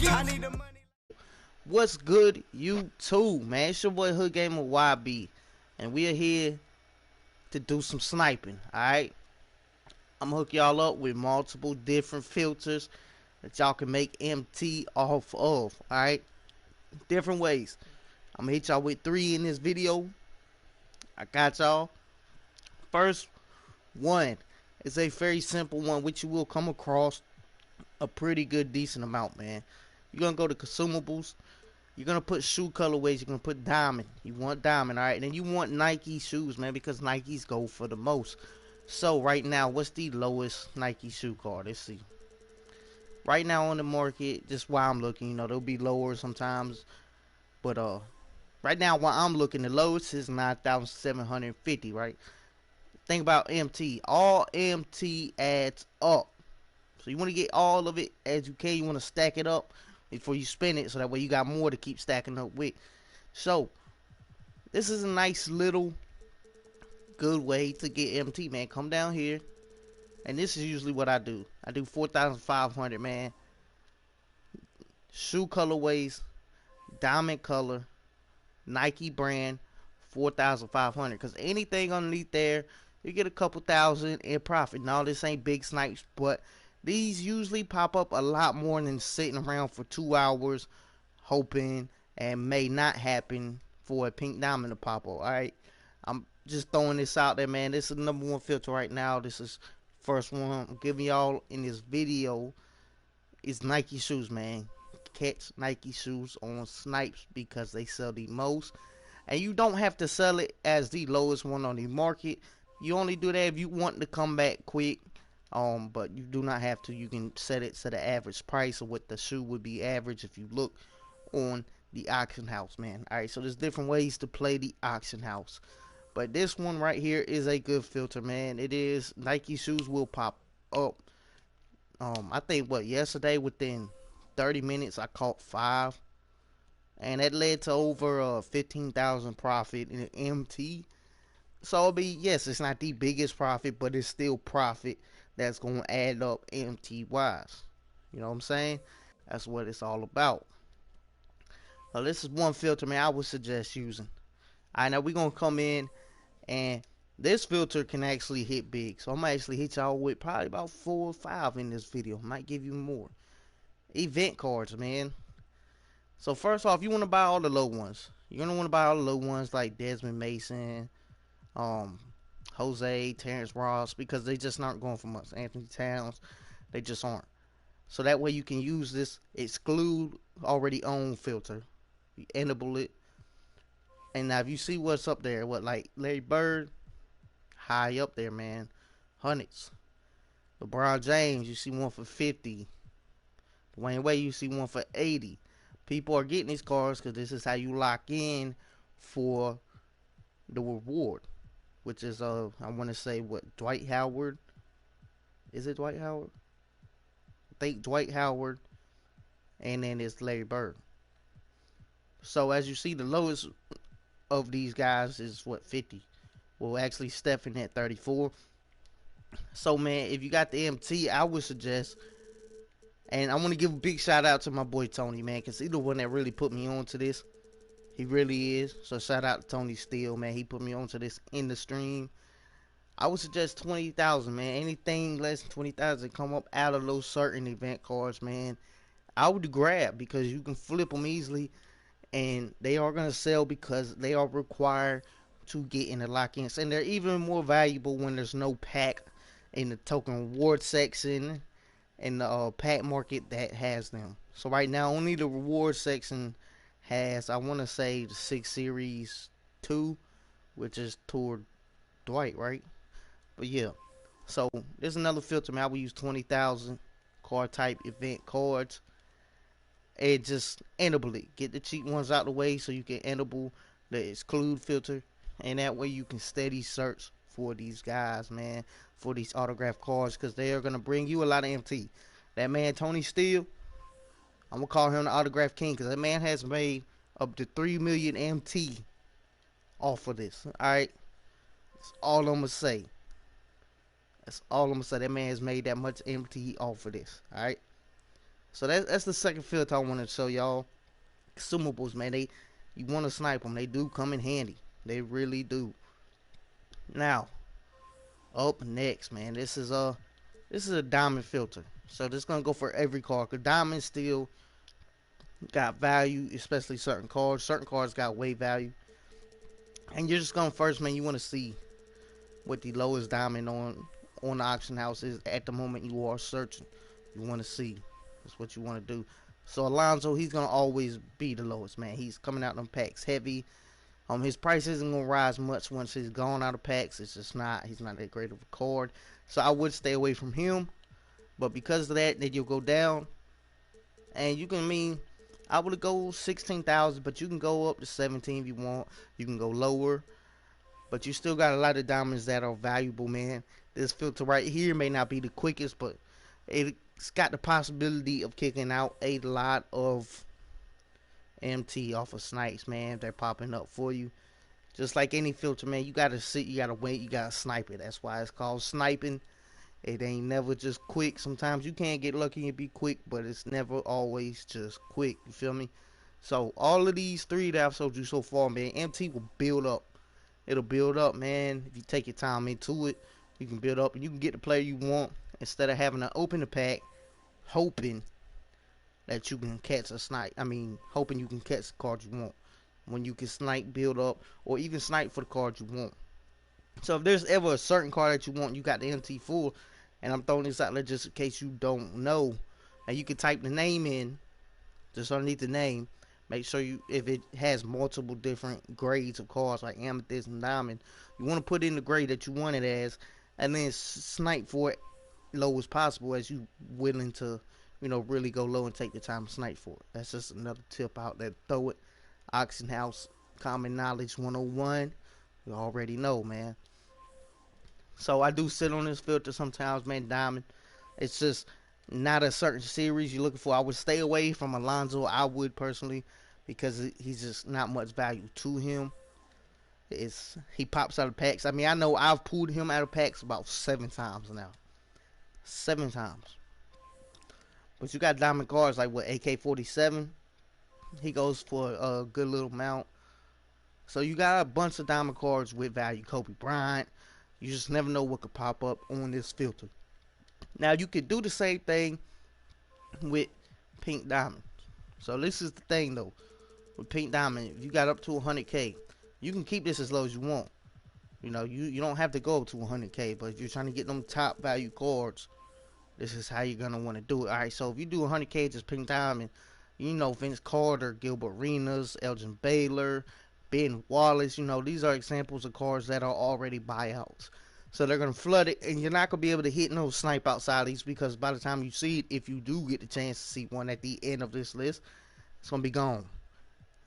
I need the money. What's good, YouTube, man? It's your boy Hood Gamer YB, and we are here to do some sniping. Alright, I'm gonna hook y'all up with multiple different filters that y'all can make MT off of. Alright, different ways. I'm gonna hit y'all with 3 in this video. I got y'all. First one is a very simple one, which you will come across a pretty good, decent amount, man. You're gonna go to consumables. You're gonna put shoe colorways. You're gonna put diamond. You want diamond, all right? And then you want Nike shoes, man, because Nikes go for the most. So right now, what's the lowest Nike shoe card? Let's see. Right now on the market, just while I'm looking, you know, they'll be lower sometimes, but right now while I'm looking, the lowest is 9,750. Right? Think about MT. All MT adds up. So you want to get all of it as you can. You want to stack it up before you spend it, so that way you got more to keep stacking up with. So this is a nice little good way to get MT, man. Come down here, and this is usually what I do. I do 4,500, man. Shoe colorways, diamond color, Nike brand, 4,500. Because anything underneath there, you get a couple thousand in profit. Now this ain't big snipes, but these usually pop up a lot more than sitting around for 2 hours hoping and may not happen for a pink diamond to pop up. Alright, I'm just throwing this out there, man. This is the #1 filter right now. This is first one I'm giving y'all in this video. Is Nike shoes, man. Catch Nike shoes on Snipes because they sell the most, and you don't have to sell it as the lowest one on the market. You only do that if you want to come back quick. But you do not have to. You can set it to the average price of what the shoe would be average if you look on the auction house, man. Alright, so there's different ways to play the auction house, but this one right here is a good filter, man. It is. Nike shoes will pop up. I think yesterday within 30 minutes I caught 5, and that led to over 15,000 profit in MT. So it'll be, yes, it's not the biggest profit, but it's still profit that's going to add up MT wise. You know what I'm saying? That's what it's all about. This is one filter, man, I would suggest using. Alright, now we're going to come in, and this filter can actually hit big. So I'm going to actually hit y'all with probably about 4 or 5 in this video. Might give you more. Event cards, man. So first off, you want to buy all the low ones. You're going to want to buy all the low ones like Desmond Mason, Jose, Terrence Ross, because they just aren't going for much. Anthony Towns, they just aren't. So that way you can use this exclude already owned filter. You enable it. And now if you see what's up there, what, like Larry Bird, high up there, man. Hundreds. LeBron James, you see one for 50. Dwayne Wade, you see one for 80. People are getting these cards because this is how you lock in for the reward, which is I want to say what, Dwight Howard. Is it Dwight Howard? I think Dwight Howard, and then it's Larry Bird. So as you see, the lowest of these guys is what, 50. Well, actually Stephen at 34. So man, if you got the MT, I would suggest, and I want to give a big shout out to my boy Tony, man, because he's the one that really put me on to this. He really is. So shout out to Tony Steele, man. He put me onto this in the stream. I would suggest 20,000, man. Anything less than 20,000 come up out of those certain event cards, man, I would grab, because you can flip them easily, and they are going to sell because they are required to get in the lock-ins, and they're even more valuable when there's no pack in the token reward section in the pack market that has them. So right now only the reward section has, I want to say, the 6 series 2, which is toward Dwight, right? But yeah, so there's another filter, man. I would use 20,000 card type event cards, and just enable it. Get the cheap ones out the way so you can enable the exclude filter, and that way you can steady search for these guys, man, for these autograph cards, because they are going to bring you a lot of MT. That man Tony Steele, I'm going to call him the autograph king, because that man has made up to 3 million MT off of this. Alright, that's all I'm going to say. That's all I'm going to say. That man has made that much MT off of this. Alright, So that's the second filter I want to show y'all. Consumables, man. You want to snipe them. They do come in handy. They really do. Now, up next, man. This is a diamond filter. So this is gonna go for every card. Cause diamond still got value, especially certain cards. Certain cards got way value. And you're just gonna first, man. You want to see what the lowest diamond on the auction house is at the moment you are searching. You want to see. That's what you want to do. So Alonzo, he's gonna always be the lowest, man. He's coming out in packs heavy. His price isn't gonna rise much once he's gone out of packs. It's just not. He's not that great of a card. So I would stay away from him. But because of that, then you'll go down, and you can I would go 16,000, but you can go up to 17 if you want. You can go lower, but you still got a lot of diamonds that are valuable, man. This filter right here may not be the quickest, but it's got the possibility of kicking out a lot of MT off of snipes, man. They're popping up for you. Just like any filter, man, you gotta sit, you gotta wait, you gotta snipe it. That's why it's called sniping. It ain't never just quick. Sometimes you can get lucky and be quick, but it's never always just quick. You feel me? So all of these three that I've showed you so far, man, MT will build up. It'll build up, man. If you take your time into it, you can build up and you can get the player you want instead of having to open the pack, hoping that you can catch a snipe. Hoping you can catch the card you want. When you can snipe, build up, or even snipe for the card you want. So if there's ever a certain card that you want, you got the MT full, and I'm throwing this out there just in case you don't know. And you can type the name in, just underneath the name. Make sure if it has multiple different grades of cards like amethyst and diamond, you want to put in the grade that you want it as, and then snipe for it low as possible as you willing to, really go low and take the time to snipe for it. That's just another tip out there. Throw it. Auction House Common Knowledge 101. You already know, man. So I do sit on this filter sometimes, man. Diamond. It's just not a certain series you're looking for. I would stay away from Alonzo. I would personally, because he's just not much value to him. He pops out of packs. I know I've pulled him out of packs about 7 times now. 7 times. But you got diamond cards like what, AK-47. He goes for a good little amount. So you got a bunch of diamond cards with value. Kobe Bryant. You just never know what could pop up on this filter. Now you could do the same thing with pink diamond. So this is the thing though. With pink diamond, if you got up to 100k, you can keep this as low as you want. You don't have to go up to 100k, but if you're trying to get them top value cards, this is how you're gonna want to do it. Alright, so if you do 100k just pink diamond, Vince Carter, Gilbert Arenas, Elgin Baylor, Ben Wallace, these are examples of cards that are already buyouts. So they're going to flood it, and you're not going to be able to hit no snipe outside of these, because by the time you see it, if you do get the chance to see one at the end of this list, it's going to be gone.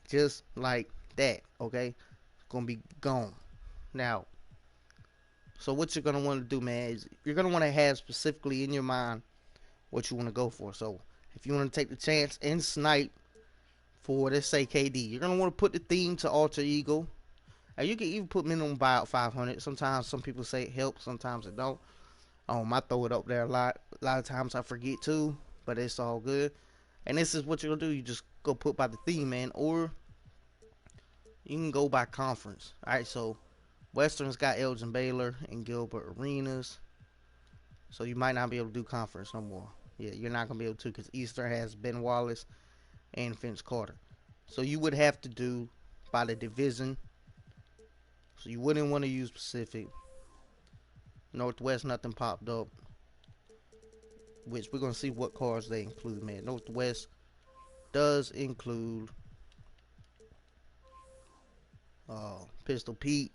Just like that, okay? It's going to be gone. Now, so what you're going to want to do, man, is you're going to want to have specifically in your mind what you want to go for. So if you want to take the chance and snipe for, let's say, KD, you're going to want to put the theme to alter ego. And you can even put minimum buyout 500. Sometimes some people say it helps, sometimes it don't. I throw it up there a lot. A lot of times I forget too, but it's all good. And this is what you're going to do. You just go put by the theme, man. Or you can go by conference. Alright, so Western's got Elgin Baylor and Gilbert Arenas. So you might not be able to do conference no more. Yeah, you're not going to be able to, because Eastern has Ben Wallace and Vince Carter. So you would have to do by the division. So you wouldn't want to use Pacific. Northwest, nothing popped up. Which we're going to see what cards they include, man. Northwest does include Pistol Pete.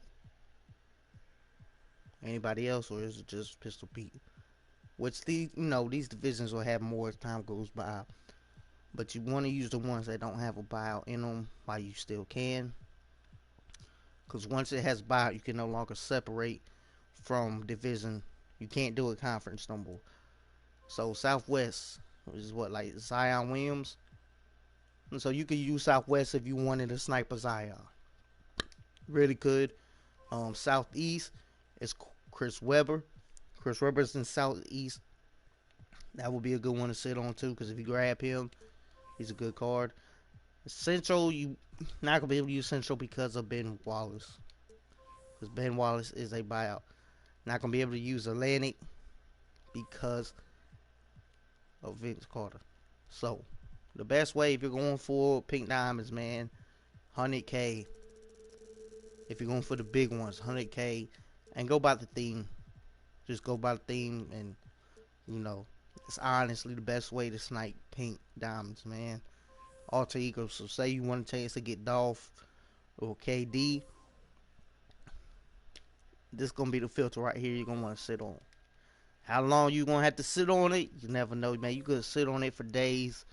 Anybody else, or is it just Pistol Pete? Which these divisions will have more as time goes by. But you want to use the ones that don't have a buyout in them while you still can. Because once it has buyout, you can no longer separate from division. You can't do a conference no more. So Southwest is what, like Zion Williams. And so you could use Southwest if you wanted to snipe a Zion. Really could. Southeast is Chris Webber. Chris Webber's in Southeast. That would be a good one to sit on too, because if you grab him, he's a good card. Central, you not gonna be able to use Central because of Ben Wallace, because Ben Wallace is a buyout. Not gonna be able to use Atlantic because of Vince Carter. So the best way if you're going for pink diamonds, man, 100K. If you're going for the big ones, 100K, and go by the theme. Just go by the theme, and you know, it's honestly the best way to snipe pink diamonds, man. Alter ego. So say you want a chance to get Dolph or KD, this gonna be the filter right here. You're gonna want to sit on. How long you gonna have to sit on it? You never know, man. You could sit on it for days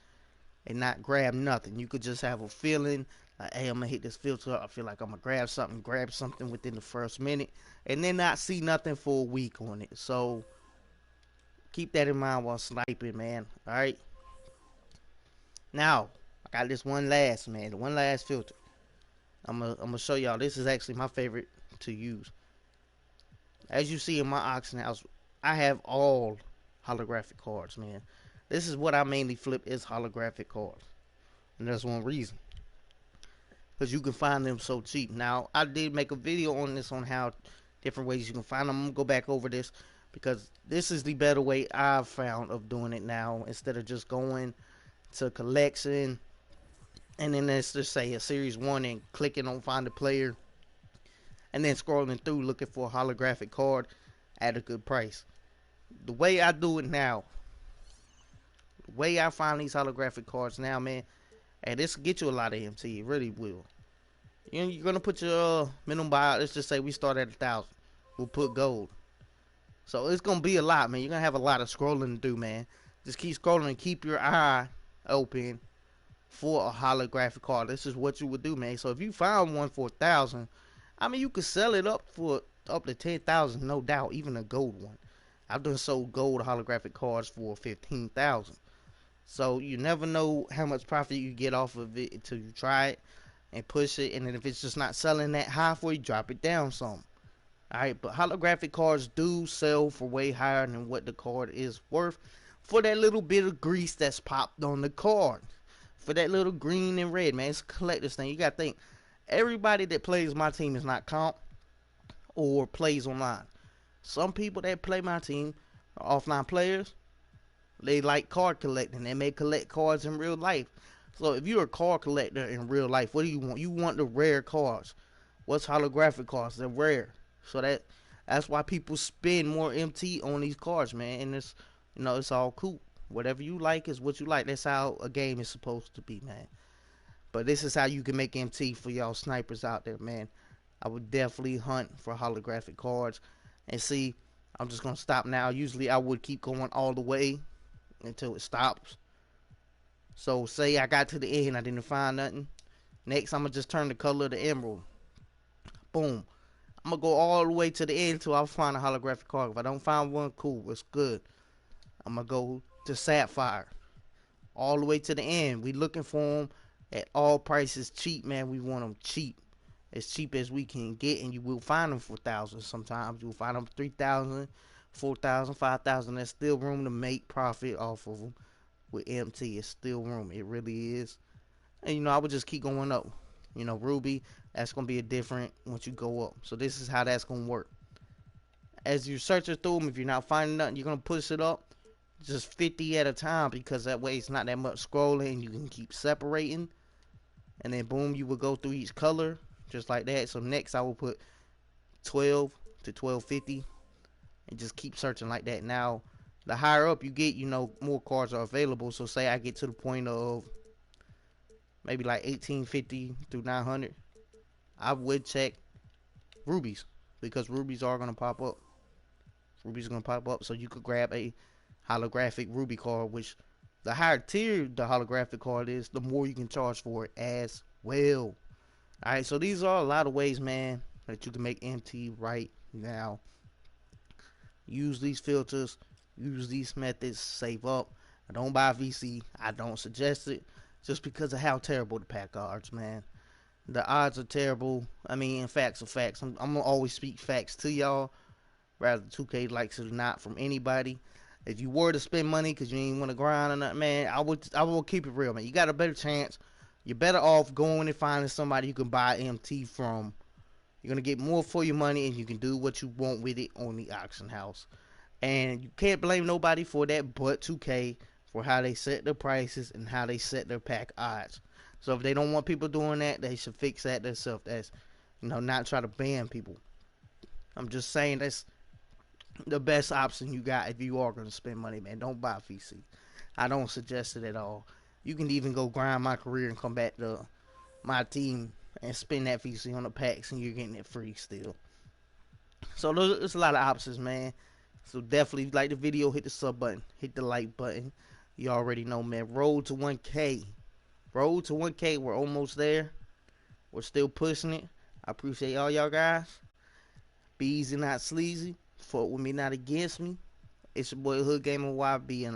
and not grab nothing. You could just have a feeling like, hey, I'm gonna hit this filter. I feel like I'm gonna grab something within the first minute, and then not see nothing for a week on it. So keep that in mind while sniping, man. All right. Now I got this one last, man. The one last filter. I'm gonna show y'all. This is actually my favorite to use. As you see in my auction house, I have all holographic cards, man. This is what I mainly flip is holographic cards. And that's one reason. Because you can find them so cheap. Now, I did make a video on this on how different ways you can find them. I'm going to go back over this because this is the better way I've found of doing it now. Instead of just going to collection and then let's just say a series 1 and clicking on find a player. And then scrolling through looking for a holographic card at a good price. The way I do it now, the way I find these holographic cards now, man, and this will get you a lot of MT. It really will. You're going to put your minimum buyout. Let's just say we start at 1,000. We'll put gold. So it's going to be a lot, man. You're going to have a lot of scrolling to do, man. Just keep scrolling and keep your eye open for a holographic card. This is what you would do, man. So if you found one for 1,000, I mean, you could sell it up for up to 10,000, no doubt, even a gold one. I've done sold gold holographic cards for 15,000. So you never know how much profit you get off of it until you try it and push it. And then if it's just not selling that high for you, drop it down some. Alright, but holographic cards do sell for way higher than what the card is worth for that little bit of grease that's popped on the card. For that little green and red, man. It's a collector's thing. You gotta think, everybody that plays my team is not comp or plays online. Some people that play my team are offline players. They like card collecting. They may collect cards in real life. So if you're a card collector in real life, what do you want? You want the rare cards. What's holographic cards? They're rare. So that's why people spend more MT on these cards, man. And it's, you know, it's all cool. Whatever you like is what you like. That's how a game is supposed to be, man. But this is how you can make MT for y'all snipers out there, man. I would definitely hunt for holographic cards. And see, I'm just going to stop now. Usually I would keep going all the way until it stops. So say I got to the end, I didn't find nothing. Next, I'm going to just turn the color to emerald. Boom. I'm going to go all the way to the end until I find a holographic card. If I don't find one, cool, it's good. I'm going to go to sapphire. All the way to the end. We looking for them at all prices cheap, man. We want them cheap. As cheap as we can get, and you will find them for 1,000 sometimes. You will find them for 3,000, 4,000, 5,000. There's still room to make profit off of them with MT. It's still room. It really is. And, you know, I would just keep going up. You know, Ruby, that's going to be a different once you go up. So this is how that's going to work. As you're searching through them, if you're not finding nothing, you're going to push it up just 50 at a time, because that way it's not that much scrolling. You can keep separating. And then, boom, you will go through each color. Just like that. So next I will put 12 to 1250 and just keep searching like that. Now the higher up you get, you know, more cards are available. So say I get to the point of maybe like 1850 through 900, I would check rubies, because rubies are going to pop up. Rubies are going to pop up, so you could grab a holographic ruby card, which the higher tier the holographic card is, the more you can charge for it as well. Alright, so these are a lot of ways, man, that you can make MT right now. Use these filters, use these methods, save up. I don't buy VC. I don't suggest it, just because of how terrible the pack odds, man. The odds are terrible. I mean, facts are facts. I'm going to always speak facts to y'all, rather 2K likes it or not, from anybody. If you were to spend money because you ain't want to grind or nothing, man, I will keep it real, man. You got a better chance. You're better off going and finding somebody you can buy MT from. You're gonna get more for your money, and you can do what you want with it on the auction house. And you can't blame nobody for that but 2K for how they set their prices and how they set their pack odds. So if they don't want people doing that, they should fix that themselves. That's, not try to ban people. I'm just saying that's the best option you got if you are going to spend money, man. Don't buy VC. I don't suggest it at all. You can even go grind my career and come back to my team and spend that VC on the packs, and you're getting it free still. So there's a lot of options, man. So definitely, if you like the video, hit the sub button, hit the like button. You already know, man. Road to 1K. Road to 1K. We're almost there. We're still pushing it. I appreciate all y'all guys. Be easy, not sleazy. Fuck with me, not against me. It's your boy Hood Gamer YB, and